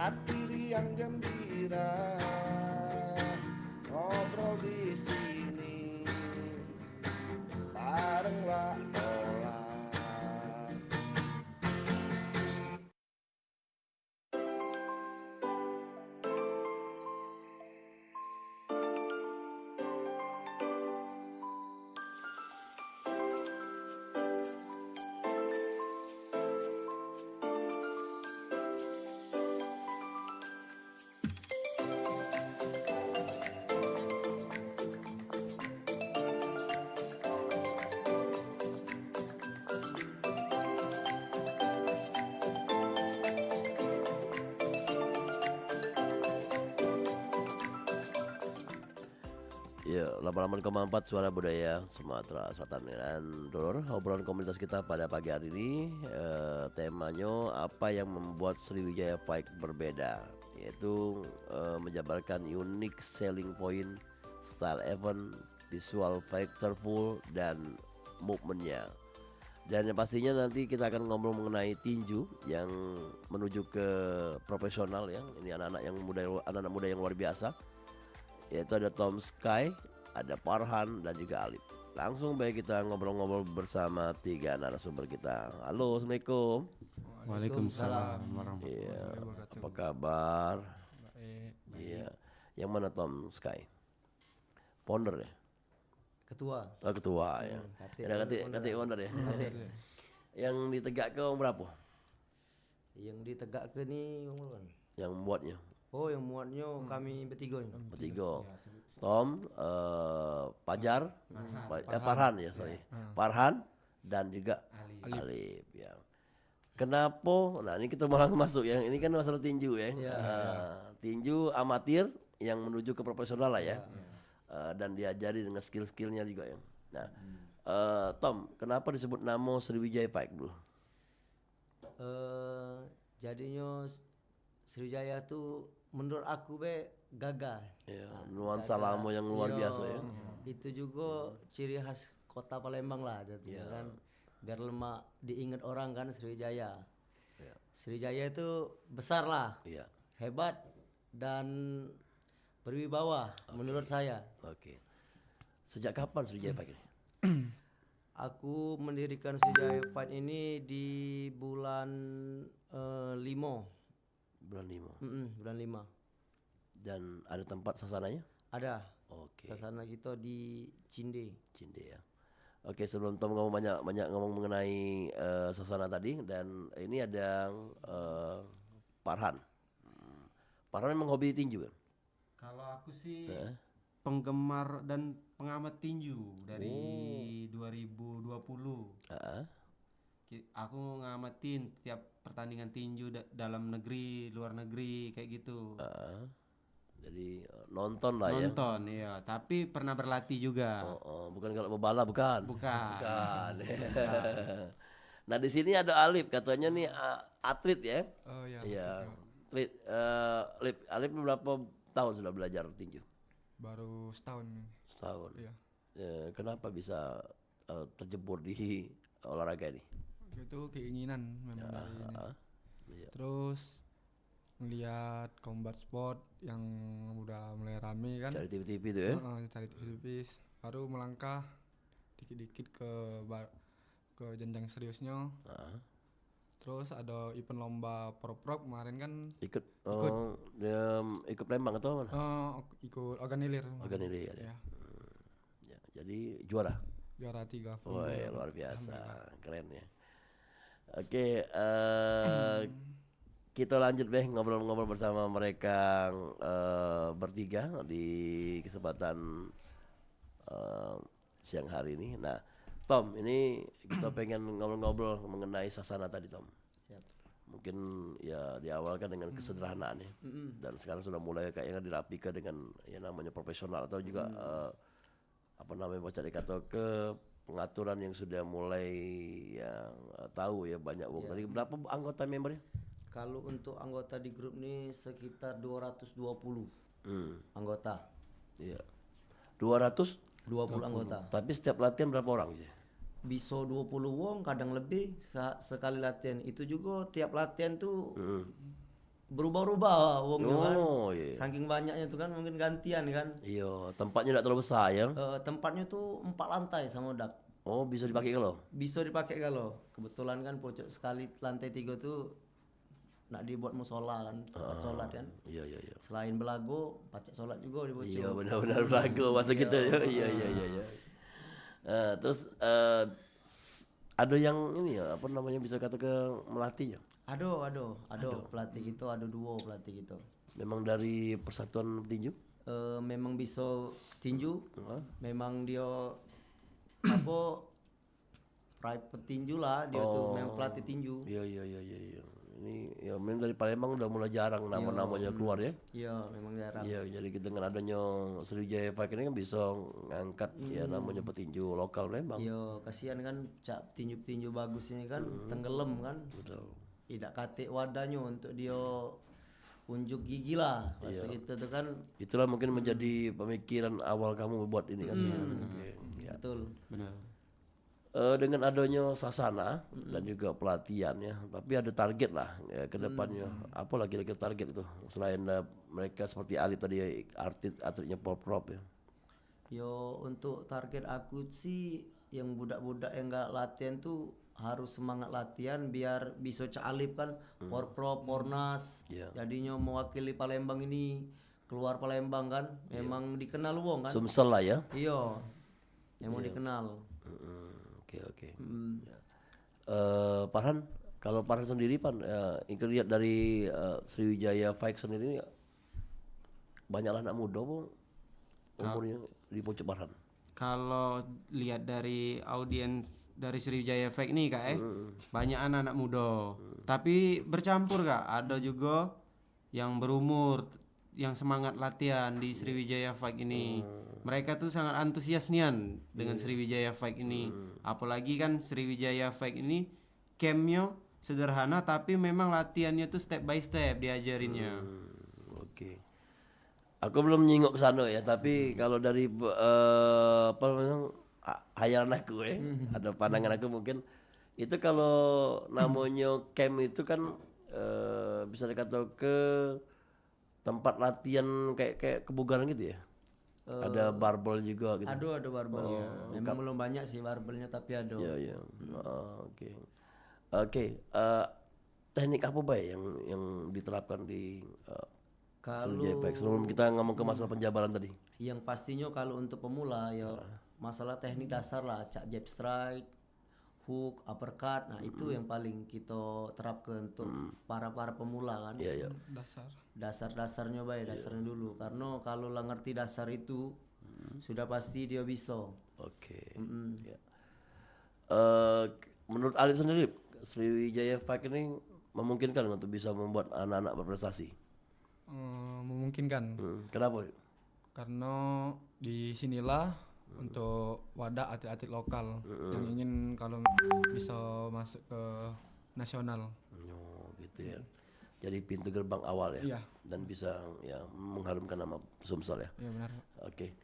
hati riang gembira, ngobrol di sini bareng Wak Ola. Ya, 88,4 Suara Budaya Sumatera Selatan. Dan Dulur, obrolan komunitas kita pada pagi hari ini temanya apa yang membuat Sriwijaya Bike berbeda, yaitu menjabarkan unique selling point, style event, visual factorful, dan movementnya. Dan yang pastinya nanti kita akan ngobrol mengenai tinju yang menuju ke profesional ya. Ini anak-anak muda yang luar biasa, yaitu ada Tom Sky, ada Farhan, dan juga Alif. Langsung baik kita ngobrol-ngobrol bersama tiga narasumber kita. Halo, Assalamualaikum. Waalaikumsalam warahmatullahi Iya, wabarakatuh. apa kabar? Baik. Iya, yang mana Tom Sky? Founder ya? Ketua. Oh, ketua ya. Ada kati founder ya. Yang ditegakkan berapa? Yang ditegakkan nih Yang membuatnya? oh yang muatnya kami bertiga nih. Bertiga. Tom, Fajar, Farhan ya sorry. Farhan dan juga Alif ya. Kenapa? Nah ini kita malah masuk yang ini kan masalah tinju ya. Tinju amatir yang menuju ke profesional lah ya. Dan diajari dengan skill-skillnya juga ya. Nah, Tom, kenapa disebut nama Sriwijaya Bike Bro? Jadinya Sriwijaya tuh menurut aku gagal. Ya, nuansa lama yang luar biasa ya. Itu juga ciri khas kota Palembang lah jadinya kan. Biar lemak diingat orang kan Sriwijaya. Sriwijaya itu besar lah, Iya. hebat dan berwibawa menurut saya. Oke. Sejak kapan Sriwijaya Bike ini? Aku mendirikan Sriwijaya Fight ini di bulan 5. Bulan 5. Bulan 5. Dan ada tempat sasananya? Ada. Oke. Sasana kita di Cinde. Cinde ya. Oke, sebelum Tom ngomong banyak ngomong mengenai sasana tadi, dan ini ada Farhan. Farhan memang hobi tinju kan? Kalau aku sih penggemar dan pengamat tinju dari 2020. Aku ngamatin tiap pertandingan tinju dalam negeri, luar negeri kayak gitu. Jadi nonton lah ya. Nonton iya, tapi pernah berlatih juga. Bukan kalau pebala bukan. Bukan. Nah di sini ada Alif katanya nih atlet ya. Oh iya. Iya. Atlet. Alif berapa tahun sudah belajar tinju? Baru setahun. Setahun. Iya. Kenapa bisa terjebur di olahraga ini? Itu keinginan memang dari ini. Iya. Terus ngelihat combat sport yang udah mulai rame kan. Cari TV-TV itu ya. Cari tipis baru melangkah dikit-dikit ke jenjang seriusnya. Terus ada event lomba prop kemarin kan Ikut Palembang atau mana? ikut organilir. Organilir ya. Ya. Ya, jadi juara. Juara 3. Oh ya, luar biasa, keren ya. Oke, kita lanjut deh ngobrol-ngobrol bersama mereka bertiga di kesempatan siang hari ini. Nah, Tom, ini kita pengen ngobrol-ngobrol mengenai sasana tadi, Tom. Siap. Mungkin ya diawalkan dengan kesederhanaan ya, dan sekarang sudah mulai kayaknya dirapikan dengan yang namanya profesional atau juga apa namanya baca dikata ke pengaturan yang sudah mulai yang tahu ya banyak wong. Tadi berapa anggota membernya? Kalau untuk anggota di grup ini sekitar 220 anggota. Iya. 220 anggota. Tapi setiap latihan berapa orang sih? Bisa 20 wong kadang lebih sekali latihan. Itu juga tiap latihan tuh berubah-ubah uangnya kan. Oh iya. Saking banyaknya tuh kan mungkin gantian kan. Iya, tempatnya tidak terlalu besar ya. Tempatnya tuh 4 lantai sama dak. Oh, bisa dipakai kalau. Bisa dipakai kalau kebetulan kan pojok sekali lantai 3 tuh nak dibuat musola kan, tempat sholat kan. Iya, iya, iya. Selain belago, pacak sholat juga di pojok. Iya, benar-benar belagu masa kita ya. Iya, iya, iya, iya. Terus ada yang ini ya, apa namanya bisa kata ke melatih ya? Ada pelatih gitu, ada duo pelatih gitu. Memang dari Persatuan Petinju? Memang bisa tinju, memang dia apa private petinju lah dia tuh memang pelatih tinju. Iya, iya, iya, iya, iya. Ini ya memang dari Palembang udah mulai jarang nama-namanya keluar ya. Iya memang jarang. Iya, jadi kita dengan adanya Sriwijaya Fight ini kan bisa ngangkat ya namanya petinju lokal Palembang. Iya kasihan kan cak tinju-tinju bagus ini kan tenggelam kan. Betul. Tidak katik wadahnya untuk dia unjuk gigi lah masa itu tuh kan. Itulah mungkin menjadi pemikiran awal kamu buat ini kan. Oke, ya. Betul. Benar. Dengan adanya sasana dan juga pelatihan ya, tapi ada target lah ya, ke depannya. Apa lagi kira-kira target itu selain mereka seperti Alif tadi ya, atletnya prop ya. Yo untuk target aku sih yang budak-budak yang nggak latihan tuh harus semangat latihan biar bisa Alif kan Porprov, Pornas. Jadinya mewakili Palembang ini keluar Palembang kan. Memang dikenal wong kan. Sumsel lah ya. Iya. Memang dikenal. Oke, oke. Ya. Farhan, kalau Farhan sendiri Pan, ingin lihat dari Sriwijaya Fight sendiri banyaklah anak muda bu umurnya di pojok Farhan. Kalau lihat dari audiens dari Sriwijaya Fight nih kak banyak anak-anak muda. Tapi bercampur kak, ada juga yang berumur yang semangat latihan di Sriwijaya Fight ini. Mereka tuh sangat antusias nian dengan Sriwijaya Fight ini. Apalagi kan Sriwijaya Fight ini campnya sederhana tapi memang latihannya tuh step by step diajarinnya. Oke. Aku belum nyingok ke sana ya, tapi kalau dari apa namanya hayalan aku ada pandangan aku mungkin itu kalau namanya camp itu kan bisa dikatakan ke tempat latihan kayak kebugaran gitu ya. Ada barbel juga gitu. Ada barbel. Memang belum banyak sih barbelnya tapi ada. Iya, iya. Oke. Oke, teknik apa baik yang diterapkan di Sriwijaya Fight sebelum kita ngomong ke masalah penjabaran tadi? Yang pastinya kalau untuk pemula ya masalah teknik dasar lah, cak jab strike, hook, uppercut. Nah, itu yang paling kita terapkan untuk para pemula kan. Iya, iya. Dasar-dasarnya baik, dasarnya dulu. Karena kalau lah ngerti dasar itu sudah pasti dia bisa. Oke. Ya. Menurut Alif sendiri, Sriwijaya Fight ini memungkinkan untuk bisa membuat anak-anak berprestasi? Memungkinkan. Kenapa? Karena di sinilah untuk wadah atlet-atlet lokal yang ingin kalau bisa masuk ke nasional. Oh, gitu ya. Jadi pintu gerbang awal ya. Iya. Dan bisa ya mengharumkan nama Sumsel ya. Iya benar. Oke.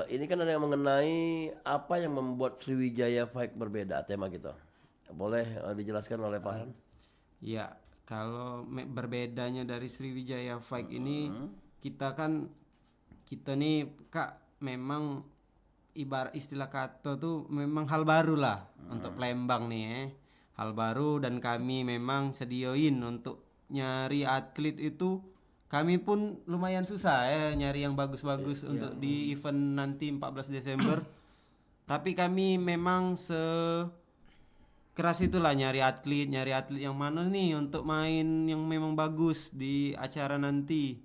Ini kan ada yang mengenai apa yang membuat Sriwijaya Fight berbeda tema kita. Boleh dijelaskan oleh Pak Han? Ya, kalau berbedanya dari Sriwijaya Fight ini kita nih kak memang ibarat istilah kata tuh memang hal baru lah untuk Palembang nih hal baru dan kami memang sedioin untuk nyari atlet itu kami pun lumayan susah nyari yang bagus-bagus untuk di event nanti 14 Desember tapi kami memang keras itulah nyari atlet yang mana nih untuk main yang memang bagus di acara nanti.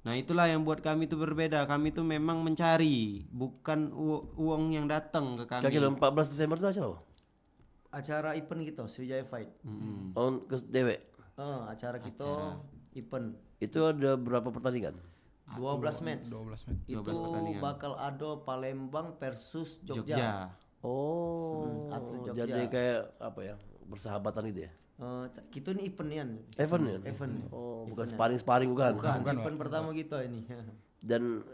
Nah itulah yang buat kami itu berbeda. Kami itu memang mencari, bukan uang yang datang ke kami. Kira-kira 14 Desember itu acara apa? Acara event kita Sriwijaya Fight. Ke Dewe. Acara kita event. Itu ada berapa pertandingan? 12 match. 12 match. Itu bakal ada Palembang versus Jogja. Oh, jadi kayak apa ya persahabatan gitu ya? Kita ini event Event. Oh, bukan sparring bukan? Bukan event pertama kita ini. Dan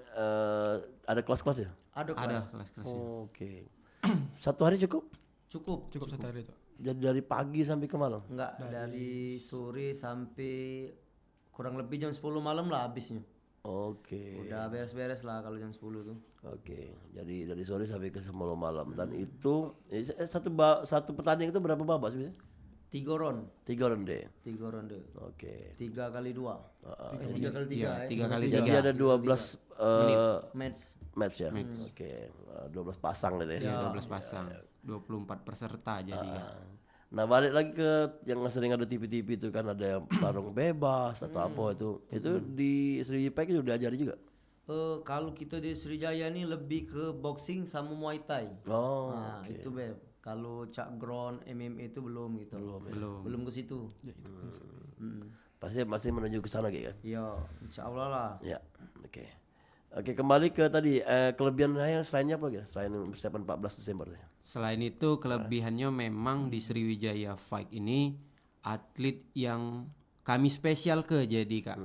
ada kelas-kelas ya? Ada kelas-kelasnya. Oh, oke. Satu hari cukup? Cukup satu hari itu. Jadi dari pagi sampai ke malam? Enggak, dari sore sampai kurang lebih jam 10 malam lah habisnya. Oke. Udah beres-beres lah kalau jam 10 tuh. Oke. Jadi dari sore sampai ke 10 malam dan itu satu pertandingan itu berapa babak sih biasanya? 3 ronde. 3 ronde. 3 ronde. Oke. 3 kali 2. 3 kali 3 Iya, 3 kali Jadi 3. ada 12 match. ya. Oke. 12 pasang gitu ya. 12 pasang. 24 peserta jadi kan. Nah balik lagi ke yang sering ada TV-TV itu kan ada yang tarung bebas atau apa itu di Sriwijaya Pike itu udah diajari juga. Kalau kita di Sriwijaya ini lebih ke boxing sama Muay Thai. Oh, Nah, itu Beb. Kalau cak ground MMA itu belum gitu. Belum ke situ. pasti menuju ke sana gitu kan. Iya, insya Allah lah. Ya, oke. Oke, kembali ke tadi kelebihan yang selainnya apa gitu? Selain persiapan 14 Desember. Selain itu kelebihannya memang di Sriwijaya Fight ini atlet yang kami spesial ke jadi Kak.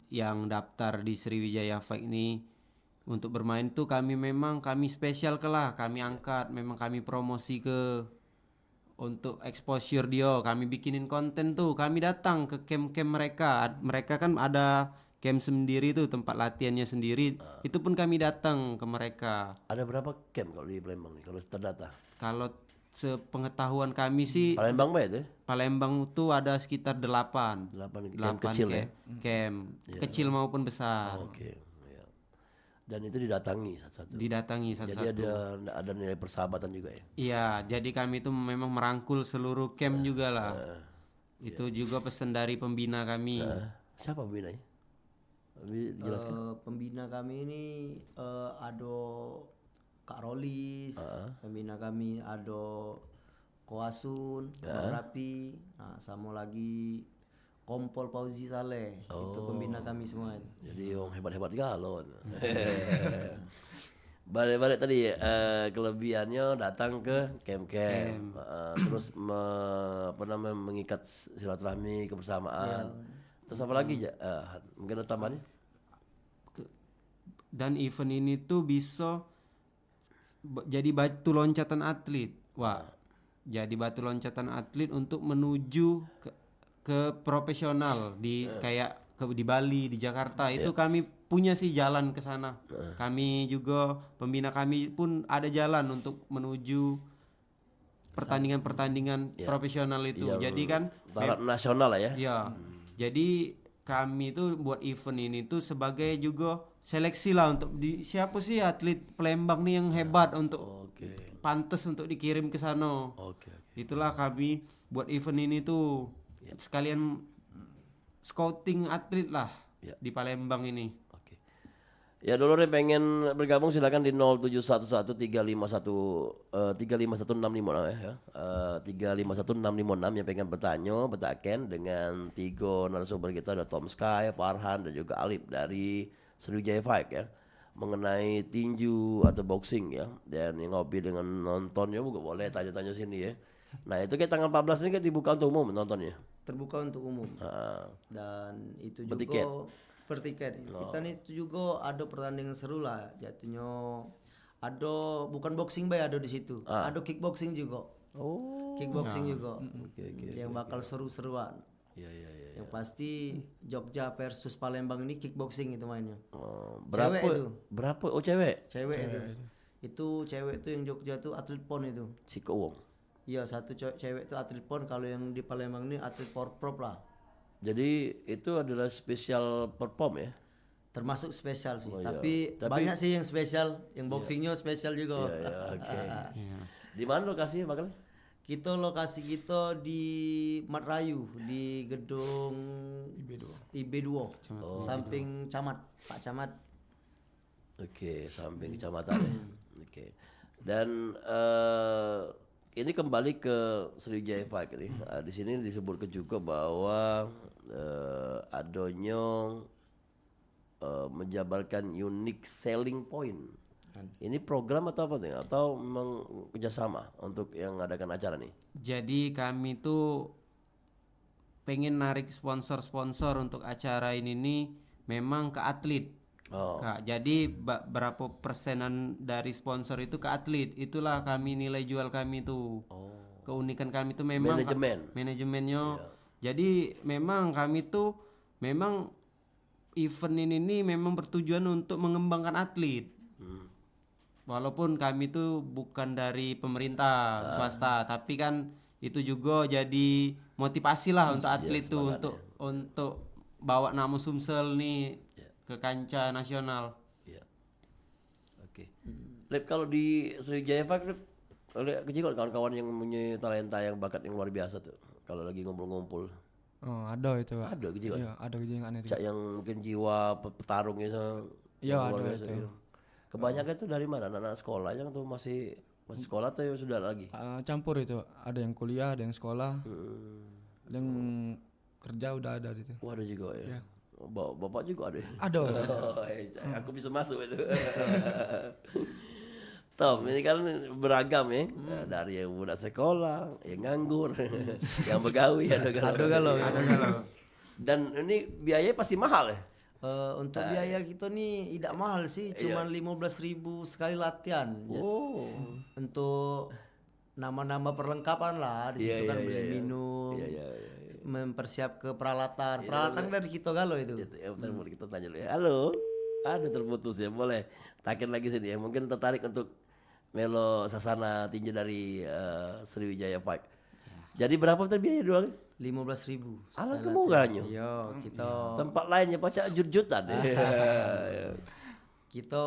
Yang daftar di Sriwijaya Fight ini untuk bermain tuh kami spesial ke lah, kami angkat, memang kami promosi ke untuk exposure dia, kami bikinin konten tuh, kami datang ke camp-camp mereka kan ada camp sendiri tuh, tempat latihannya sendiri, itu pun kami datang ke mereka. Ada berapa camp kalau di Palembang nih kalau terdata? Kalau sepengetahuan kami sih Palembang Bay itu? Palembang tuh ada sekitar 8 camp kecil ya? camp kecil maupun besar. Oke. Ya. Dan itu didatangi satu-satu. Jadi ada nilai persahabatan juga ya. Iya, jadi kami itu memang merangkul seluruh camp juga lah. Itu juga pesan dari pembina kami. Siapa pembinanya? Jelaskan. Pembina kami ini ada Kak Rolis, pembina kami ada Koasun, Rapi, nah, sama lagi Kompol Fauzi Saleh, itu pembina kami semua. Jadi orang hebat-hebat galon. Balik-balik tadi kelebihannya datang ke camp-camp, terus mengikat silaturahmi kebersamaan. Terus apa lagi mungkin ada tambahannya? Dan event ini tuh bisa jadi batu loncatan atlet. Wah, jadi batu loncatan atlet untuk menuju ke profesional di kayak di Bali, di Jakarta itu kami punya sih jalan ke sana. Kami juga pembina kami pun ada jalan untuk menuju pertandingan-pertandingan profesional itu. Jadi kan taraf nasional lah ya. Ya. Jadi kami tuh buat event ini tuh sebagai juga seleksi lah untuk siapa sih atlet Palembang nih yang hebat untuk pantas untuk dikirim ke sana. Itulah kami buat event ini tuh sekalian scouting atlet lah di Palembang ini. Ya dulu yang pengen bergabung silakan di 0711351 ya. 351656 yang pengen bertaken dengan 3 narasumber kita ada Tom Sky, Farhan dan juga Alip dari Sriwijaya Fight ya. Mengenai tinju atau boxing ya. Dan yang ngopi dengan nontonnya juga boleh tanya-tanya sini ya. Nah, itu kayak tanggal 14 ini kan dibuka untuk umum nontonnya. Terbuka untuk umum. Dan itu juga per tiket. Kita nih itu juga ada pertandingan seru lah jatuhnya. Ada bukan boxing bay ada di situ. Ada kickboxing juga. Kickboxing juga. Yang bakal seru-seruan. Yang pasti Jogja versus Palembang ini kickboxing itu mainnya. Berapa cewek itu? Berapa? Oh cewek. Cewek itu. Itu cewek itu yang Jogja tuh atlet pon itu. Ciko Wong. Iya, satu cewek itu atlet pon, kalau yang di Palembang ini atlet prop lah. Jadi itu adalah spesial perform ya? Termasuk spesial sih, tapi banyak sih yang spesial, yang boxingnya spesial juga. Di mana lokasinya bakal? Lokasi kita di Matrayu di gedung IB2. Samping Camat, Pak Camat. Samping kecamatan ya. Dan ini kembali ke Sriwijaya Fight ini. Di sini disebutkan juga bahwa adonyo menjabarkan unique selling point. Ini program atau apa nih? Atau memang kerjasama untuk yang ngadakan acara nih? Jadi kami tuh pengen narik sponsor-sponsor untuk acara ini nih memang ke atlet. Kak, jadi berapa persenan dari sponsor itu ke atlet. Itulah kami nilai jual kami tuh. Keunikan kami tuh memang manajemennya. Jadi memang kami tuh memang event ini memang bertujuan untuk mengembangkan atlet. Walaupun kami itu bukan dari pemerintah swasta, tapi kan itu juga jadi motivasi lah untuk atlet tuh untuk bawa nama Sumsel nih ke kancah nasional. Iya. Oke. Lep, kalau di Sriwijaya Fight, Lep, lihat kecil kawan-kawan yang mempunyai talenta yang bakat yang luar biasa tuh. Kalau lagi ngumpul-ngumpul. Oh, ada itu, Pak. Ada kecil. Iya, ada kejengan itu. Cak yang mungkin jiwa petarungnya Iya, luar ada biasa, itu. iya. Kebanyakan itu dari mana? Anak-anak sekolah yang tuh masih sekolah atau sudah lagi? Campur itu, ada yang kuliah, ada yang sekolah, ada yang kerja udah ada itu. Wah, ada juga ya. Iya. Bapak juga ada. Ya? Ada. Oh, aku bisa masuk itu. Tom, ini kan beragam ya. Dari yang muda sekolah, yang nganggur, yang begawi, ada galau. Dan ini biayanya pasti mahal ya. Untuk biaya kita nih tidak mahal sih, cuman 15.000 sekali latihan. Oh. Untuk nama-nama perlengkapan lah di situ kan beli minum, mempersiap ke peralatan. Peralatan dari kita galau itu. Ya, bentar, boleh kita tanya dulu ya. Halo, ada terputus ya, boleh. Takin lagi sini ya, mungkin tertarik untuk melo sasana tinju dari Sriwijaya Fight. Jadi berapa biaya doang? 15.000. Alah kemurahnya. Yo, kita Tempat lainnya pacak jut-jutan. kita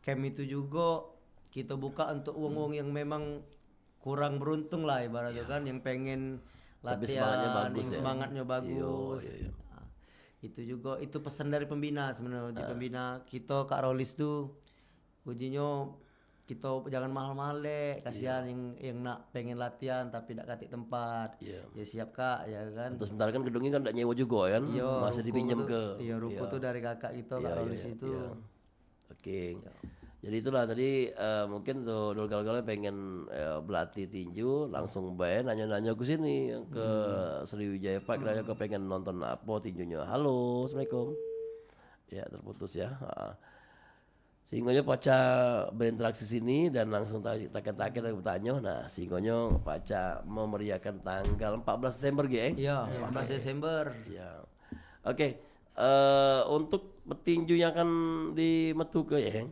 camp itu juga kita buka untuk uang-uang yang memang kurang beruntung lah ibaratnya kan, yang pengen Tapi semangatnya latihan, bagus yang ya. semangatnya bagus. Iya. Nah, itu juga itu pesan dari pembina sebenarnya. Di pembina kita Kak Rolis tuh ujinya kita jangan mahal-mahal deh, kasihan yang nak pengen latihan tapi tidak katik tempat. Iya. Ya siap Kak, ya kan. Terus sebentar kan gedungnya kan tidak nyewa juga kan, masih dipinjam ke. Iya, ruko tuh dari kakak kita Kak Rolis itu. Oke. Jadi itulah tadi mungkin tuh gagal-gagalnya pengen berlatih tinju, langsung bae nanya-nanya ke sini ke Sriwijaya Fight, nanya ke pengen nonton apa tinjunya. Halo, assalamualaikum. Ya terputus ya. Sehingga Paca berinteraksi sini dan langsung taken-taken dan bertanya. Nah, sehingga Paca memeriahkan tanggal 14 Desember geng. Iya, 14 Desember. Ya. Oke. Untuk petinju yang akan di Metuke ya,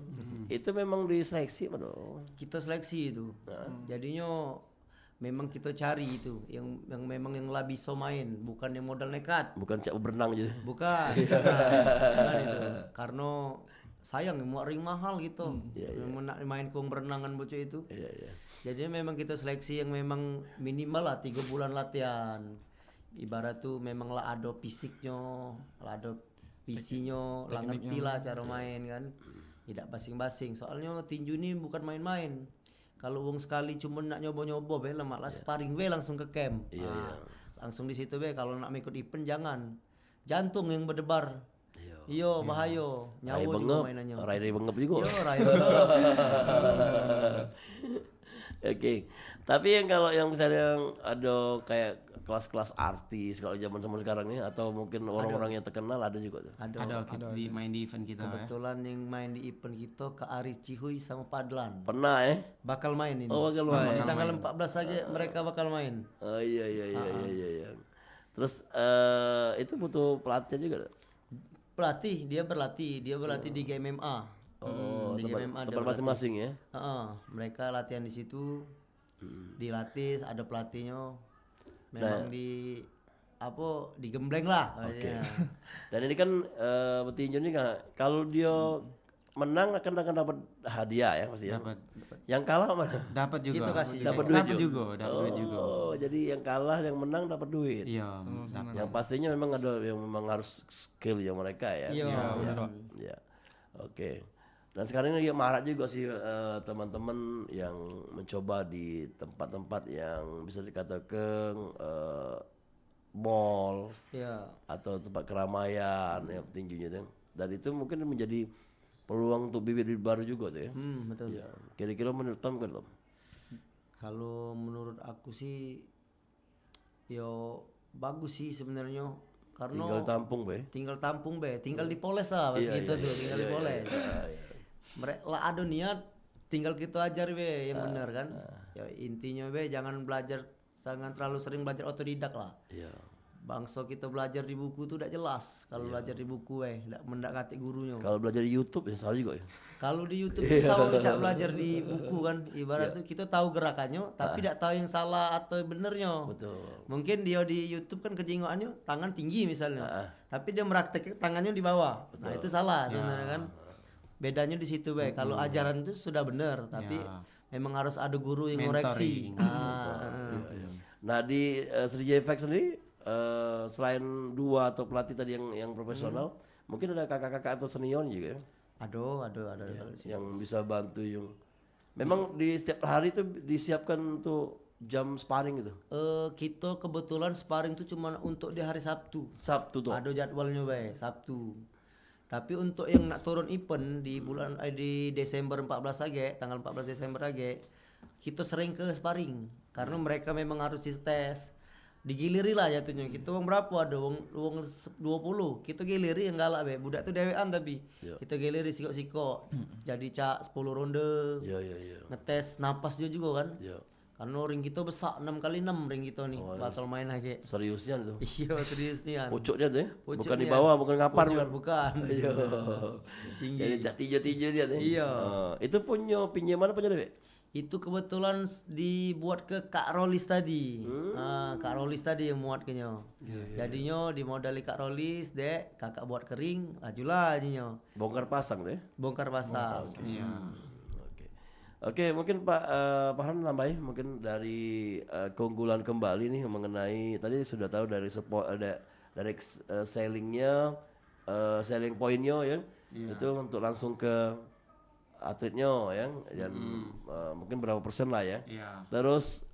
itu memang diseleksi apa dong? Kita seleksi itu. Jadinya memang kita cari itu yang memang yang lah bisa main, bukan yang modal nekat. Bukan cak berenang gitu. Bukan. Bukan itu. Karena sayang mau ring mahal gitu. Main kong berenangan bocah itu. Iya. Jadi memang kita seleksi yang memang minimal lah 3 bulan latihan. Ibarat tuh memang lah ada fisiknya, lah ada visinya, lah ngerti lah cara main kan. Tidak basing-basing. Soalnya tinju ini bukan main-main. Kalau uang sekali cuma nak nyoba-nyoba be, malah sparring be langsung ke camp. Iya. Langsung di situ be, kalau nak ikut event jangan. Jantung yang berdebar. Iya, bahaya. Nyawa juga mainannya. Rai bengep juga. Iya, rai bengep. Oke. Tapi yang kalau yang misalnya ada kayak kelas-kelas artis kalau zaman sekarang ini atau mungkin orang-orang yang terkenal ada juga tuh. Ada main di event kita. Kebetulan yang main di event kita Kak Aris Cihuy sama Padlan. Pernah ya? Bakal main ini. Oh, bakal main. Di tanggal 14 saja mereka bakal main. Oh iya. Terus itu butuh pelatih juga tuh? Pelatih, dia berlatih di GMMA. Oh, di GMMA tempat masing-masing ya. Mereka latihan di situ. Dilatih, ada pelatihnya. Memang digembleng lah. Oke. Dan ini kan petinju ini kalau dia menang akan dapat hadiah ya pasti ya. Dapat. Yang kalah mana? Dapat juga. Kita kasih. Dapat duit Dapat duit juga. Oh, jadi yang kalah yang menang dapat duit. Iya. Yang pastinya memang ada yang memang harus skill ya mereka ya. Iya, benar, Pak. Ya. Oke. Dan sekarang ini marak juga sih teman-teman yang mencoba di tempat-tempat yang bisa dikatakan mall atau tempat keramaian ya tinjunya tuh. Dan itu mungkin menjadi peluang untuk bibit-bibit baru juga tuh ya. Betul. Ya. Kira-kira menurut Tom kan Tom? Kalau menurut aku sih yo bagus sih sebenarnya karena Tinggal tampung be. tinggal dipoles lah pas gitu tuh, tinggal dipoles. Mereka lah ada niat, tinggal kita ajar be yang benar kan. Ya intinya be jangan terlalu sering belajar otodidak lah. Iya. Bangsa kita belajar di buku tuh udah jelas. Kalau belajar di buku ndak mendekati gurunya. Kalau belajar di YouTube ya salah juga ya. Kalau di YouTube tuh sama Cak belajar di buku kan. Ibarat tuh kita tahu gerakannya tapi tidak tahu yang salah atau benernya. Betul. Mungkin dia di YouTube kan kejengokannya tangan tinggi misalnya. Tapi dia meraktek tangannya di bawah. Nah, itu salah sebenarnya kan. Bedanya di situ, Kalau ajaran itu sudah benar, tapi memang harus ada guru yang ngoreksi. Nah, di Sriwijaya Fight sendiri selain 2 atau pelatih tadi yang profesional, mungkin ada kakak-kakak atau senior juga ya? Ada. Yang bisa bantu yang memang di setiap hari itu disiapkan untuk jam sparring gitu. Kita kebetulan sparring itu cuma untuk di hari Sabtu. Sabtu tuh. Ada jadwalnya Sabtu. Tapi untuk yang nak turun event di bulan di Desember 14 lagi, tanggal 14 Desember lagi, kita sering ke sparring karena mereka memang harus dites. Digiliri lah jatuhnya. Kita uang berapa ada uang 20. Kita giliri yang galak budak tuh dewean tapi kita giliri sikok-sikok. Jadi cak 10 ronde. Iya. Ngetes napasnya juga kan. Iya. Karena ring kita besar 6x6 ring kita nih. Bakal main lagi. Seriusnya itu. Iya serius nih. Pucuk dia tuh ya? Pucuk Bukan di dia. bawah, bukan ngapar Bukan. Iya. Tinggi. Jadi cak tinja dia tuh. Iya. Itu punya pinjaman punya Dewi? Itu kebetulan dibuat ke Kak Rolis tadi. Kak Rolis tadi yang muat kenya. Jadinya dimodali Kak Rolis, dek, kakak buat kering, lajulah jadinya. Bongkar pasang deh. Bongkar pasang. Oke, mungkin Pak Farhan tambahin mungkin dari keunggulan kembali nih mengenai tadi sudah tahu dari dari sellingnya, selling pointnya ya, itu untuk langsung ke atletnya ya, dan mungkin berapa persen lah ya. Terus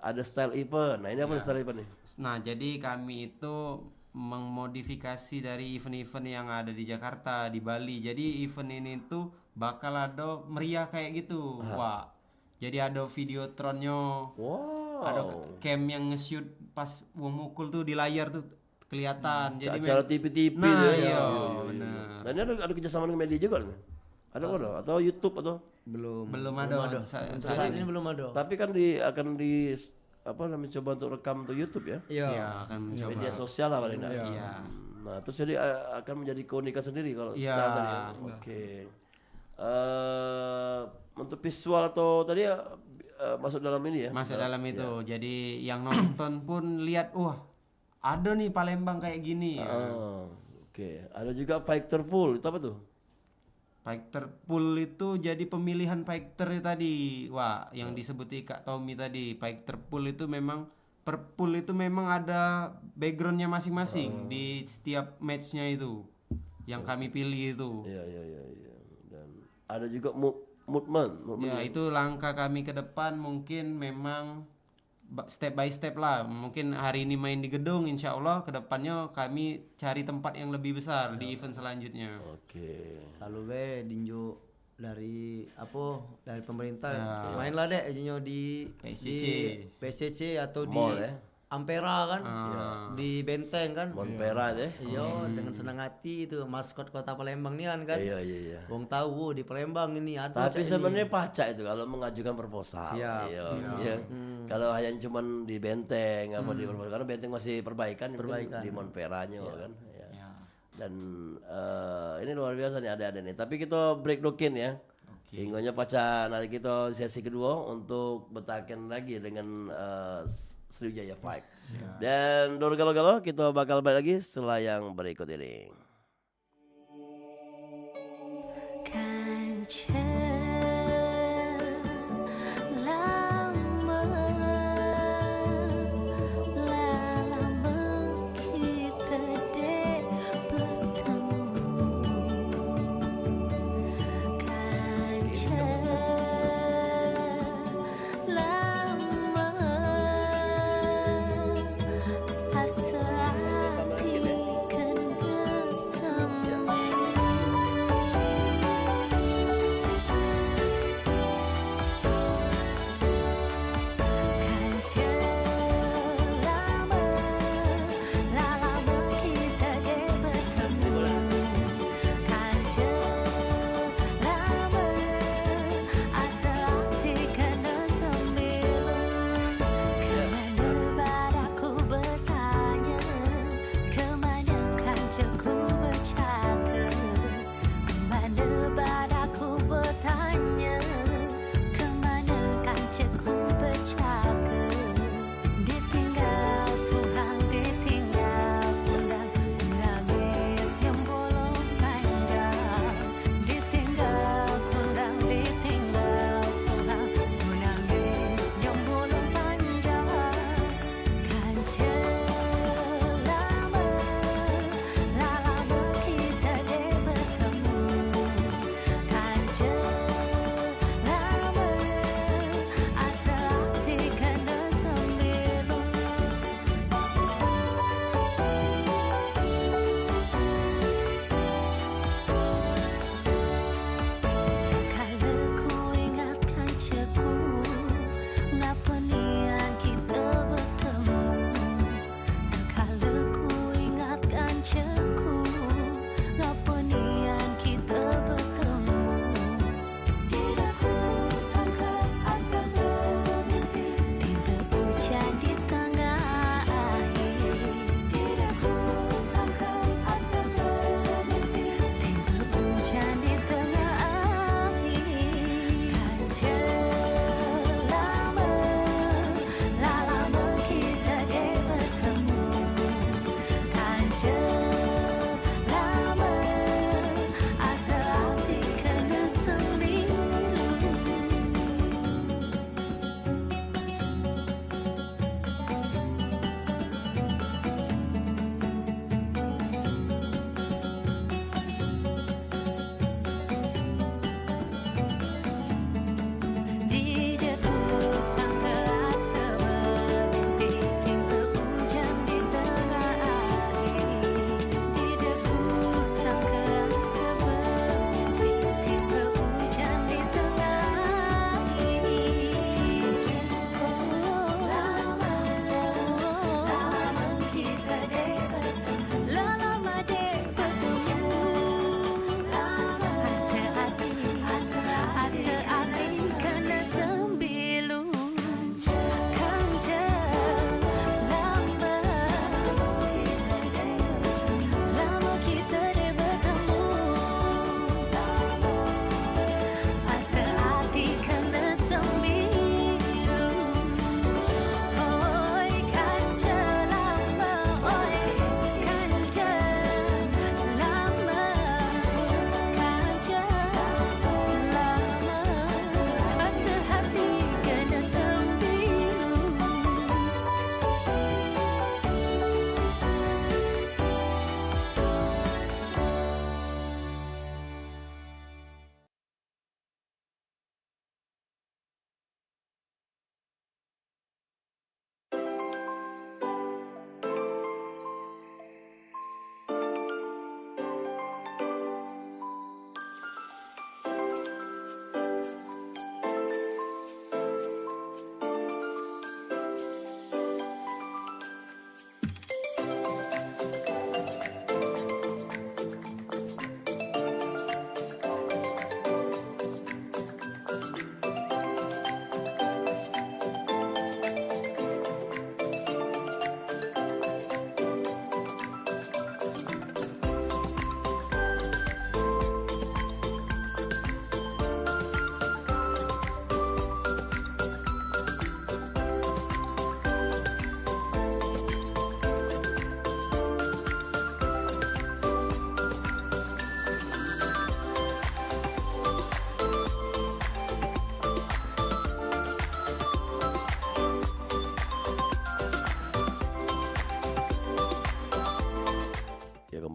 ada style event. Nah ini apa style event nih? Nah, jadi kami itu memodifikasi dari event-event yang ada di Jakarta, di Bali. Jadi event ini tuh bakal ada meriah kayak gitu. Wah. Jadi ada videotronnya. Wow. Ada cam yang nge-shoot pas wong mukul tuh di layar tuh kelihatan. Jadi Acara TV-TV nah, tuh ya. iya, benar. Dan ini ada kerjasama dengan media juga nih. Ada atau YouTube atau? Belum ada. Saat ini belum ada. Tapi kan akan apa namanya coba untuk rekam untuk YouTube ya? Iya, akan mencoba. Media sosial lah paling enggak. Iya. Nah, terus jadi akan menjadi keunikan sendiri kalau Iya. style tadi. Ya? Oke. Untuk visual atau tadi masuk dalam ini ya? Masuk dalam itu. Jadi yang nonton pun lihat, wah, ada nih Palembang kayak gini. Oke. Ada juga fighter full. Itu apa tuh? Fighter pool itu jadi pemilihan fighter tadi. Wah, yang disebut Kak Tommy tadi, fighter pool itu memang per pool itu memang ada backgroundnya masing-masing di setiap matchnya itu yang kami pilih itu. Iya. Dan ada juga movement. Ya, itu langkah kami ke depan mungkin memang step by step lah. Mungkin hari ini main di gedung, insya Allah kedepannya kami cari tempat yang lebih besar di event selanjutnya. Oke. Kalau dinjo dari pemerintah mainlah deh jinyo di PSCC atau di Mall, ya? Ampera kan, di Benteng kan. Monpera deh. Iya, dengan senang hati itu maskot kota Palembang nih kan. Iya. Wong tahu di Palembang ini ada. Tapi sebenarnya pacak itu kalau mengajukan proposal. Siap. Iya. Kalau hanya cuman di Benteng apa di karena Benteng masih perbaikan. Di Monperanya kan. Ya. Dan ini luar biasa nih ada nih. Tapi kita break dulu ya. Sehingga pacar nanti kita sesi kedua untuk betakin lagi dengan Sriwijaya Fight. Dan Dor Galo-Galo kita bakal balik lagi setelah yang berikut ini.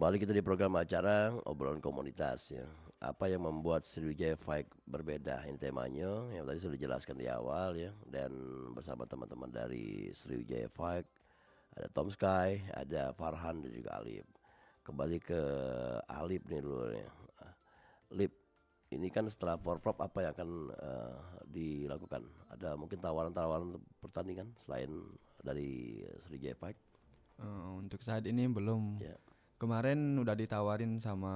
Kembali kita di program acara obrolan komunitas ya. Apa yang membuat Sriwijaya Fight berbeda? Ini temanya yang tadi sudah dijelaskan di awal ya. Dan bersama teman-teman dari Sriwijaya Fight ada Tom Sky, ada Farhan dan juga Alip. Kembali ke Alip nih dulu ya. Lip, ini kan setelah Porprov apa yang akan dilakukan? Ada mungkin tawaran-tawaran pertandingan selain dari Sriwijaya Fight? Untuk saat ini belum. Ya. Kemarin udah ditawarin sama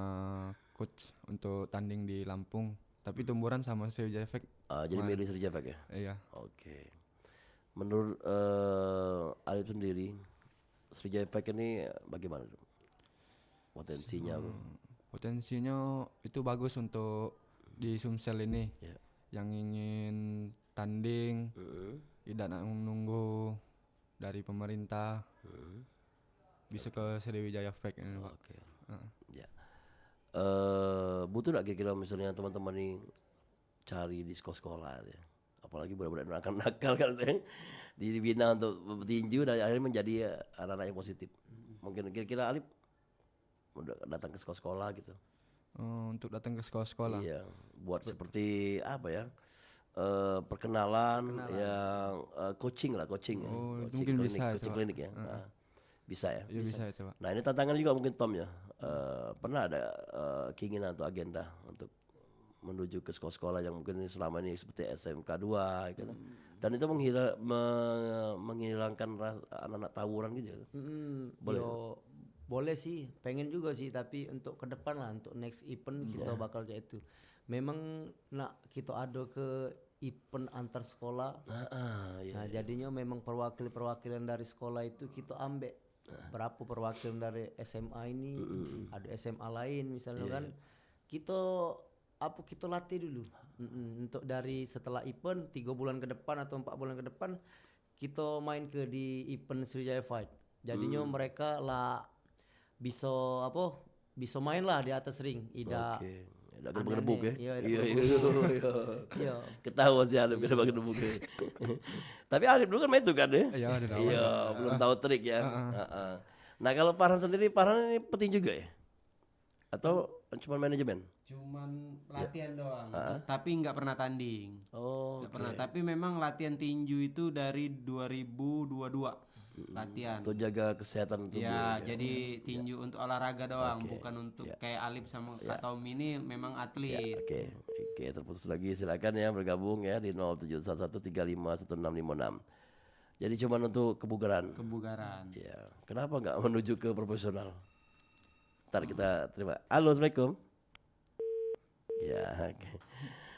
coach untuk tanding di Lampung, tapi tumburan sama Sriwijaya Fight. Jadi milih Sriwijaya Fight ya? Iya. Oke. Menurut Alif sendiri, Sriwijaya Fight ini bagaimana? Potensinya? Potensinya itu bagus untuk di Sumsel ini. Ya. Yang ingin tanding, tidak nunggu dari pemerintah. Bisa ke Sriwijaya Fight ini, Pak. Oke. Ya. Butuh nggak kira-kira misalnya teman-teman nih cari di sekolah ya, apalagi budak-budak nakal kan dibina untuk tinju dan akhirnya menjadi anak-anak yang positif. Mungkin kira-kira Alip udah datang ke sekolah-sekolah gitu. Untuk datang ke sekolah-sekolah. Iya, buat seperti apa ya? Perkenalan yang coaching lah, coaching ya. Coaching mungkin klinik, bisa itu, coaching Pak. klinik ya. Nah, bisa ya. Iya bisa itu, Pak. Nah ini tantangan juga mungkin Tom ya. Pernah ada keinginan atau agenda untuk menuju ke sekolah-sekolah yang mungkin selama ini seperti SMK 2 gitu. Dan itu menghilangkan anak-anak tawuran gitu. Boleh sih, pengen juga sih, tapi untuk ke depan lah, untuk next event kita bakal kayak itu. Memang kita ada ke event antar sekolah. Nah, jadinya memang perwakilan dari sekolah itu kita ambil. Berapa perwakilan dari SMA ini, ada SMA lain misalnya kan. Kita latih dulu. Untuk dari setelah event 3 bulan ke depan atau 4 bulan ke depan kita main ke di event Sriwijaya Fight. Jadinya mereka lah bisa main lah di atas ring. Oke. Ada gebuk ya. Iya. Ketawa sih Alif gebuk. Tapi Alif dulu kan main tuh kan ya. Iya, ada lawan. Iya, belum tahu trik ya. Nah, kalau Farhan sendiri, Farhan ini penting juga ya? Atau cuma manajemen? Cuman latihan doang, tapi nggak pernah tanding. Oh, Nggak pernah. Tapi memang latihan tinju itu dari 2022 latihan. Untuk jaga kesehatan tubuh. Ya, jadi tinju untuk olahraga doang, bukan untuk kayak Alip sama Kak Tommy ini memang atlet. Oke, terputus lagi, silakan ya bergabung ya di 0711351656. Jadi cuma untuk kebugaran. Ya, kenapa nggak menuju ke profesional? Ntar kita terima. Halo, Assalamualaikum. Ya,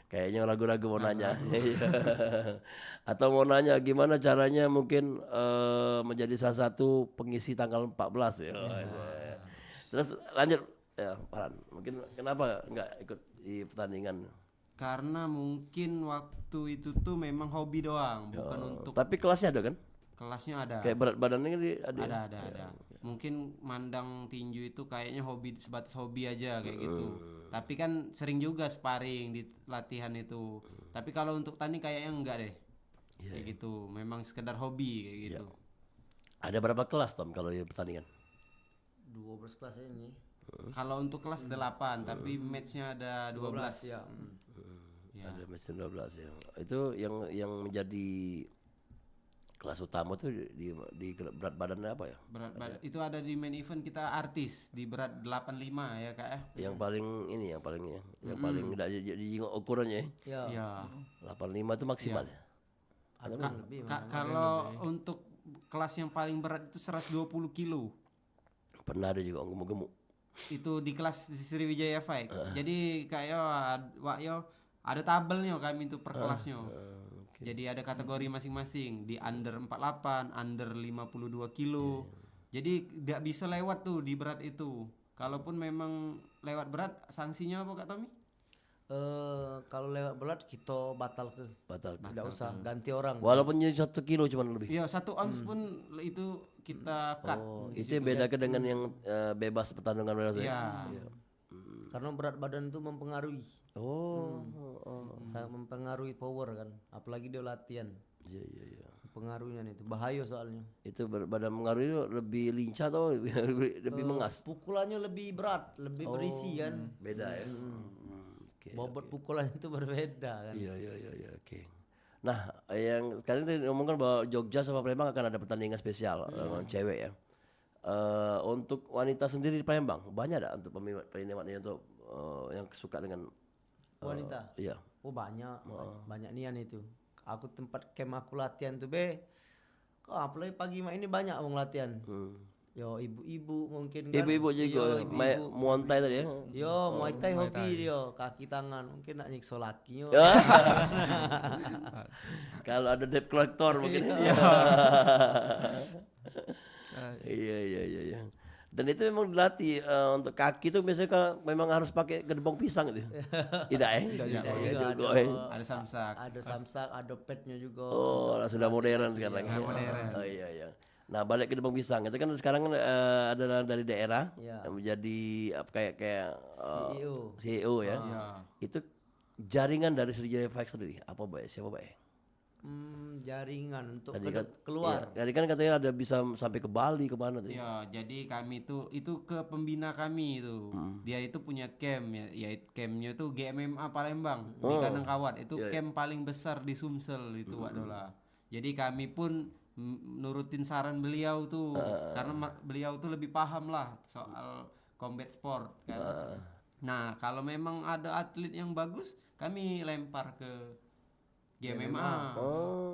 kayaknya ragu-ragu mau nanya. Atau mau nanya gimana caranya mungkin menjadi salah satu pengisi tanggal 14 ya. Terus lanjut ya, Farhan. Mungkin kenapa nggak ikut di pertandingan? Karena mungkin waktu itu tuh memang hobi doang, bukan untuk Tapi kelasnya ada kan? kelasnya ada. Kayak berat badannya ada. Ada. Mungkin mandang tinju itu kayaknya hobi, sebatas hobi aja kayak gitu. Tapi kan sering juga sparring di latihan itu. Tapi kalau untuk tanding kayaknya enggak deh. Kayak gitu. Memang sekedar hobi kayak gitu. Ada berapa kelas Tom kalau di pertandingan? 12 kelas ini. Kalau untuk kelas 8, tapi matchnya ada 12. Ya. Ada match 12 ya. Itu yang menjadi kelas utama tuh di berat badannya apa ya? Berat badan itu ada di main event kita artis di berat 85 ya Kak ya. Yang paling ini yang paling tidak dijingok ukurannya ya. Ya. 85 itu maksimal ya. Kalau untuk kelas yang paling berat itu 120 kilo. Pernah ada juga gemuk-gemuk. Itu di kelas Sriwijaya Fight. Jadi kayak ada tabelnya kami untuk per kelasnya. Jadi ada kategori masing-masing, di under 48, under 52 kilo. Jadi gak bisa lewat tuh di berat itu. Kalaupun memang lewat berat, sanksinya apa Kak Tommy? Kalau lewat berat kita batal. Tidak usah, ganti orang. Walaupun jadi 1 kilo cuman lebih. Iya, 1 ons pun itu kita cut. Itu yang bedakan dengan yang bebas pertandingan bebas ya. Iya. Karena berat badan itu mempengaruhi. Sangat mempengaruhi power kan, apalagi dia latihan. Iya. pengaruhnya nih itu bahaya soalnya. Itu pada mengaruh itu lebih lincah atau lebih mengas? Pukulannya lebih berat, lebih berisi kan. Beda ya. Oke. Bobot pukulannya itu berbeda kan. Iya, oke. Nah, yang sekarang tadi ngomongkan bahwa Jogja sama Palembang akan ada pertandingan spesial cewek ya. Untuk wanita sendiri di Palembang banyak ada untuk peminatnya untuk yang suka dengan Wanita. Iya. Oh banyak, banyak nian itu. Aku tempat camp aku latihan tuh apalagi pagi ini banyak orang latihan. Yo ibu-ibu mungkin kan. Ibu-ibu juga Muay Thai tadi ya. Yo Muay Thai hobi dia, kaki tangan mungkin nak nyiksa lakinya. Kalau ada debt collector mungkin. Iya. Dan itu memang dilatih untuk kaki itu biasanya kalau memang harus pakai gedebong pisang itu. Tidak ya? Juga Ada samsak. ada samsak, ada petnya juga. Oh, sudah modern sekarang. Oh iya. Nah, balik ke gedebong pisang itu kan sekarang adalah dari daerah yang menjadi kayak CEO ya. Itu jaringan dari Sriwijaya Fighters sendiri. Apa siapa baik? Jaringan untuk keluar. Jadi kan katanya ada bisa sampai ke Bali kemana tuh? Ya, jadi kami itu ke pembina kami itu. Dia itu punya camp ya campnya itu GMMA Palembang di Kanangkawat. Itu camp paling besar di Sumsel itu Wadola. Jadi kami pun nurutin saran beliau tuh karena beliau tuh lebih paham lah soal combat sport kan. Nah, kalau memang ada atlet yang bagus, kami lempar ke GMMA.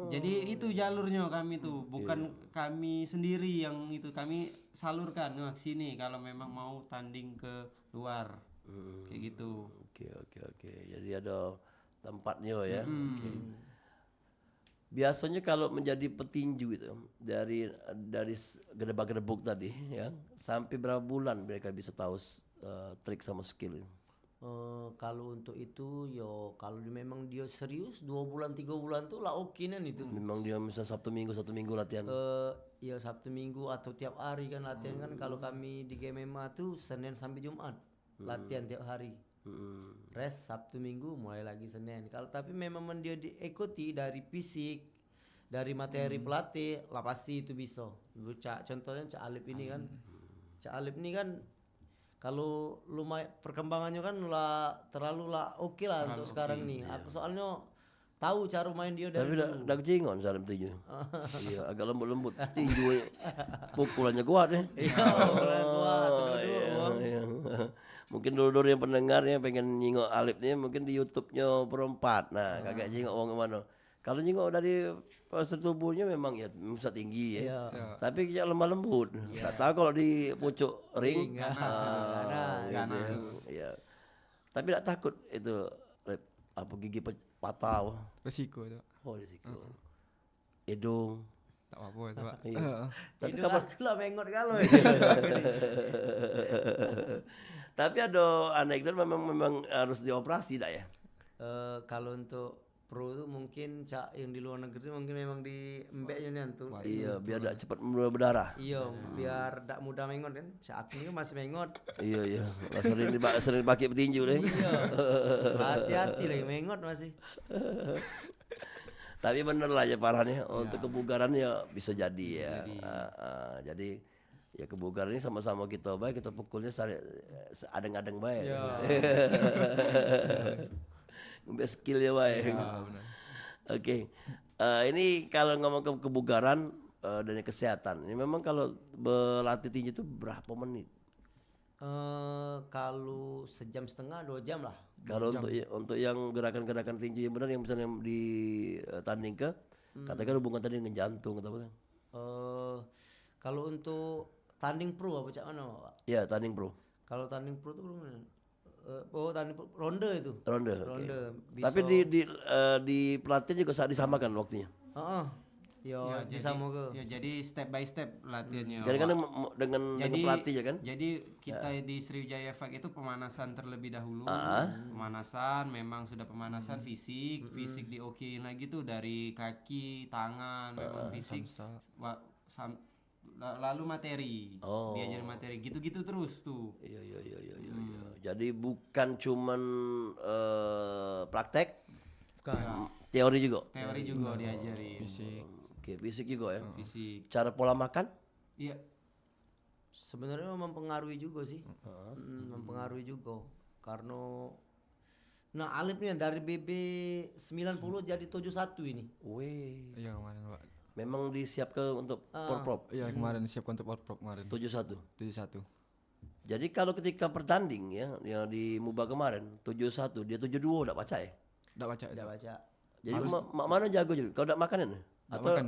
Jadi itu jalurnya kami tuh, bukan kami sendiri yang itu kami salurkan ke sini kalau memang mau tanding ke luar. Kayak gitu. Oke. Jadi ada tempatnya ya. Biasanya kalau menjadi petinju itu dari gedebak-gedebuk tadi ya, sampai berapa bulan mereka bisa tahu trik sama skill? Kalau untuk itu kalau memang dia serius 2 bulan 3 bulan tuh lah oke kan itu. Memang dia misalnya Sabtu Minggu latihan. Ya Sabtu Minggu atau tiap hari kan latihan kan. Kalau kami di GMMA tuh Senin sampai Jumat latihan tiap hari. Rest Sabtu Minggu mulai lagi Senin. Kalau tapi memang dia diikuti dari fisik, dari materi pelatih lah pasti itu bisa. Contohnya Cak Alip ini kan. Cak Alip ini kan kalau lumayan perkembangannya kan terlalu oke lah untuk sekarang nih. Aku soalnya tahu cara main dia dari tapi dak jingon salam tinju. Iya, agak lembut-lembut. Tinju pukulannya kuat deh. Iya, kuat. Iya. Mungkin dulu yang pendengarnya pengen nyingok Alip nih mungkin di YouTube-nya Perempat. Nah, kagak jingok wong kemana. Kalau nyingok dari postur tubuhnya memang ya bisa tinggi ya. Tapi kayak lemah lembut. Enggak tahu kalau di pucuk ring ganas. Iya. Tapi enggak takut itu apa gigi patah. Resiko itu. Oh, risiko. Hidung. Tak apa itu, Pak. Tapi kapan aku lah mengot kalau. Tapi ada anekdot memang harus dioperasi tak ya? Kalau untuk pro itu mungkin yang di luar negeri itu mungkin memang di embeknya nih tuh. Iya, biar tidak cepat berdarah. Iya, biar tidak mudah mengot kan. Saat ini kan masih mengot. Iya. Sering pakai petinju deh. Iya. Hati-hati lagi mengot masih. Tapi bener lah ya parahnya untuk kebugaran ya bisa jadi ya. Jadi ya kebugaran ini sama-sama kita baik, kita pukulnya adeng-adeng baik. Skillnya baik. Oke. Ini kalau ngomong ke kebugaran dan kesehatan, ini memang kalau berlatih tinju itu berapa menit? Kalau 1,5 jam 2 jam lah. Kalau untuk yang gerakan-gerakan tinju yang benar yang misalnya di tanding katakan hubungan tadi dengan jantung atau apa? Kalau untuk tanding pro apa cak mana, Pak? Iya, tanding pro. Kalau tanding pro itu belum. Tanding pro, ronde itu. Ronde. Okay. Tapi di pelatihan juga saat disamakan waktunya. Bisa mau ke. Ya jadi step by step latihannya. Jadi kan dengan pelatih ya kan? Jadi kita di Sriwijaya Fight itu pemanasan terlebih dahulu. Pemanasan memang sudah pemanasan fisik diokein lagi tuh dari kaki, tangan, memang fisik. Lalu materi. Diajarin materi gitu-gitu terus tuh. Iya. Jadi bukan cuman praktek. Bukan. Teori juga. Teori juga diajarin. Fisik. Oke, fisik juga ya. fisik. Cara pola makan? Iya. Sebenarnya mempengaruhi juga sih. Mempengaruhi juga. Karena Alip nih dari BB 90 jadi 71 ini. Wih, Iya kemarin Pak. memang disiapkan untuk porprov Iya kemarin siapkan untuk World Prop kemarin. 71. 71. Jadi kalau ketika bertanding ya, yang di MUBA kemarin 71, dia 72 udah baca ya. Enggak baca Tidak itu. baca. Jadi mana jago juga? Kau udah makanan? Enggak makan.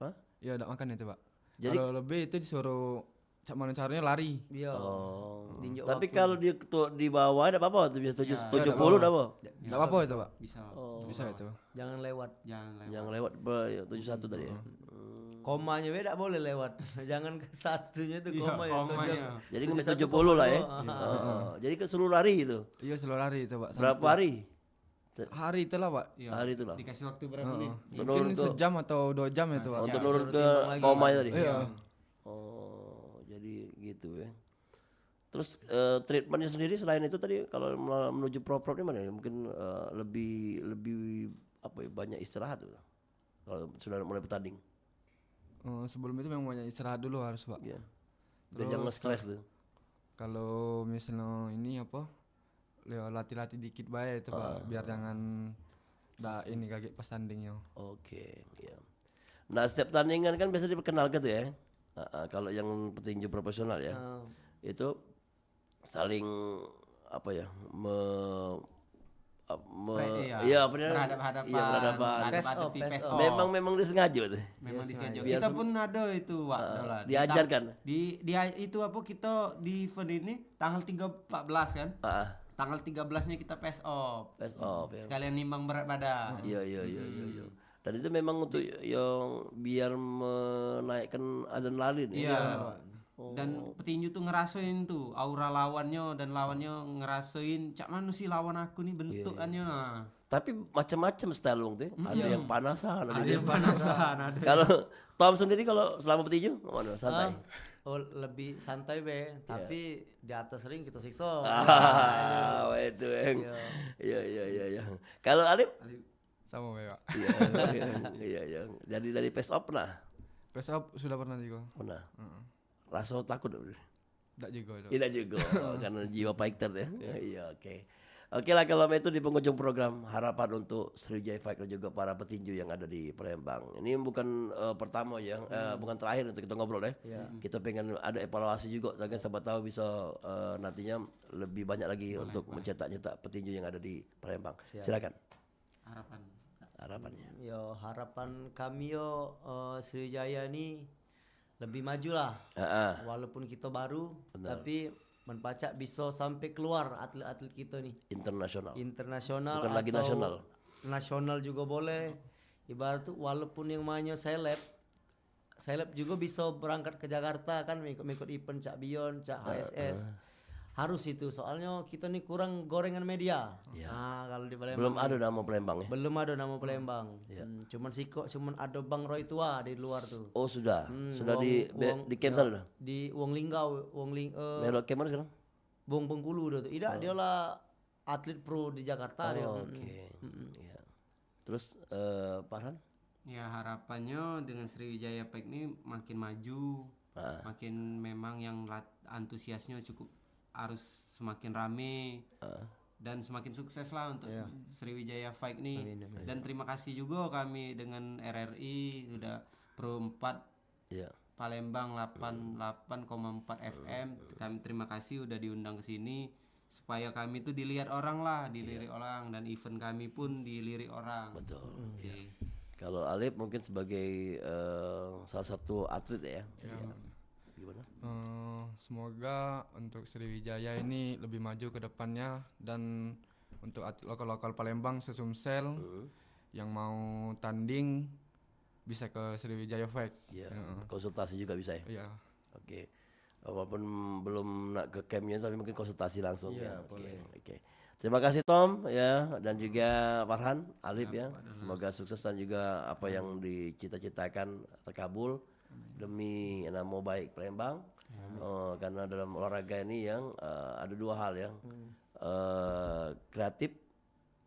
Hah? Iya enggak makan itu, Pak. Jadi- Kalau lebih itu disuruh cak mana caranya lari. Iya. Oh. Tinjau Tapi waktu. kalau dia di bawah ada apa-apa tuh biasa 70 ada udah apa? Enggak apa-apa itu, Pak. Bisa. Bisa itu. Jangan lewat. Jangan lewat. Yang lewat 71 tadi ya. Komanya beda boleh lewat. Jangan ke satunya itu koma ya. komanya. Jadi nggak 70 lah ya. Jadi ke seluruh lari itu. Iya selalu lari itu, Pak. Berapa hari? Hari itulah, Pak. Iya. Hari itu lah. Dikasih waktu berapa nih? Untuk nurun Mungkin ke sejam atau 2 jam itu, Pak. untuk nurun ke timbang lagi. koma tadi. Iya. Oh, jadi gitu ya. Terus treatmentnya sendiri selain itu tadi kalau menuju pro-pro ini mana ya? Mungkin lebih apa ya, banyak istirahat tuh. Kalau sudah mulai bertanding. Sebelum itu memang banyak istirahat dulu harus, Pak. Ya. Biar jangan stres tuh. Kalau misalnya ini apa? Latih-latih dikit baik itu, Pak. Biar jangan ini kaget pas tandingnya. Oke, ya. Nah, setiap tandingan kan biasa diperkenalkan tuh ya. Kalau yang petinju profesional ya, itu saling apa ya, iya benar. Berhadapan. Iya, berhadapan. Hadapi Face face off. off. Memang disengaja tuh. Memang disengaja. Biar Kita pun ada itu, Wak. Dola. diajarkan. Di itu apa kita di event ini tanggal 14 kan? Ah, Tanggal 13-nya kita face off. face off ya. Sekalian nimbang berat badan. Iya. Dan itu memang untuk yang biar menaikkan adrenalin ya. Iya. Dan petinju tuh ngerasain tuh aura lawannya dan lawannya ngerasain cak mana sih lawan aku nih bentukannya. Nah. Tapi macam-macam style Wong tuh. Ada yang panasan, ada Ada yang yang panasan, ada. Kalau Tom sendiri kalau selama petinju mana santai? Oh, lebih santai be, tapi di atas ring kita siksa. Itu yang. Iya. Kalau Alip? Sama kayak, Pak. Iya. Jadi dari face off pernah? Face up sudah pernah juga. Pernah. Rasa takut udah? Enggak juga itu. Tidak juga, karena jiwa fighter ya. Iya, oke. Oke lah kalau itu di penghujung program harapan untuk Sriwijaya Fight dan juga para petinju yang ada di Palembang. Ini bukan pertama ya, bukan terakhir untuk kita ngobrol ya. Kita pengen ada evaluasi juga, agar siapa tahu bisa nantinya lebih banyak lagi untuk mencetak-cetak petinju yang ada di Palembang. Silakan. Harapannya. Yo harapan kami Sriwijaya ini lebih maju lah. Walaupun kita baru, tapi menpacak bisa sampai keluar atlet-atlet kita nih. Internasional Bukan lagi atau nasional. Nasional juga boleh. Ibarat tuh walaupun yang mainnya seleb juga bisa berangkat ke Jakarta kan mengikut event Cak Bion, Cak HSS. Harus itu soalnya kita nih kurang gorengan media. Nah, kalau di Palembang Belum ada nama Palembang ya? belum ada nama Palembang. Cuman ada Bang Roy tua di luar tuh. Oh sudah di camp sana dah. Di Wong Linggau, Melok camp mana sekarang? Wong Bengkulu dah tuh. Tidak, dia lah atlet pro di Jakarta dia. Oke. Iya. Terus Farhan? Ya harapannya dengan Sriwijaya Fight ini makin maju, makin memang yang antusiasnya cukup harus semakin rame dan semakin sukses lah untuk Sriwijaya Fight ini. Dan terima kasih juga kami dengan RRI sudah Pro 4 Palembang 88,4 FM. Kami terima kasih udah diundang ke sini supaya kami tuh dilihat orang lah, dilirik orang dan event kami pun dilirik orang. Betul. Kalau Alip mungkin sebagai salah satu atlet ya. Gimana? Semoga untuk Sriwijaya ini lebih maju ke depannya dan untuk atlet lokal-lokal Palembang sesumsel yang mau tanding bisa ke Sriwijaya Fight. Iya. Konsultasi juga bisa ya. Iya. Oke. Walaupun belum nak ke campnya tapi mungkin konsultasi langsung ya. Oke. Terima kasih Tom ya dan juga Farhan, Alip ya. Semoga sukses dan juga apa yang dicita-citakan terkabul demi nama baik Palembang. Karena dalam olahraga ini yang ada dua hal yang kreatif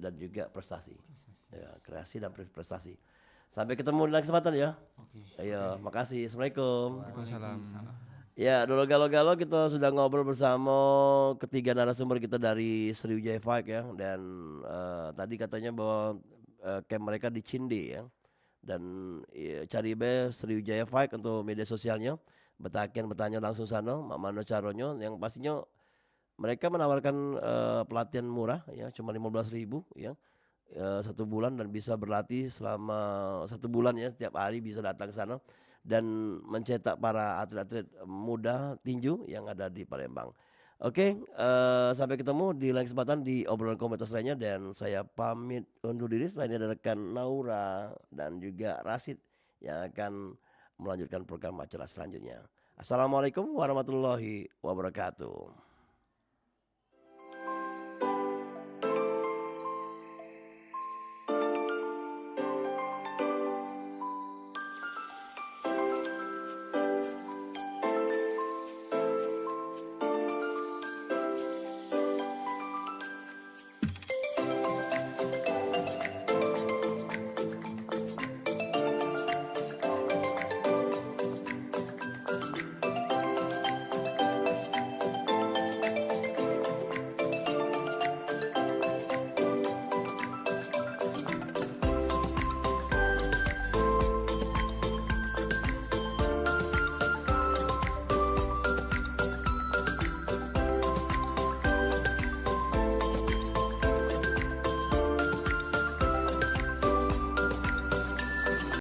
dan juga prestasi. Ya, kreasi dan prestasi. Sampai ketemu di lain kesempatan ya. Ayo, makasih. Assalamualaikum. Waalaikumsalam. Ya, dulu galau-galau kita sudah ngobrol bersama ketiga narasumber kita dari Sriwijaya Fight ya, dan tadi katanya bahwa camp mereka di Cinde ya, dan cari be Sriwijaya Fight untuk media sosialnya, bertanya langsung sana, mana caronyo, yang pastinya mereka menawarkan pelatihan murah ya, cuma 15.000 ya. 1 bulan dan bisa berlatih selama 1 bulan ya, setiap hari bisa datang ke sana dan mencetak para atlet-atlet muda tinju yang ada di Palembang. Oke, sampai ketemu di lain kesempatan di obrolan komunitas lainnya, dan saya pamit undur diri. Selainnya ada rekan Naura dan juga Rasid yang akan melanjutkan program acara selanjutnya. Assalamualaikum warahmatullahi wabarakatuh.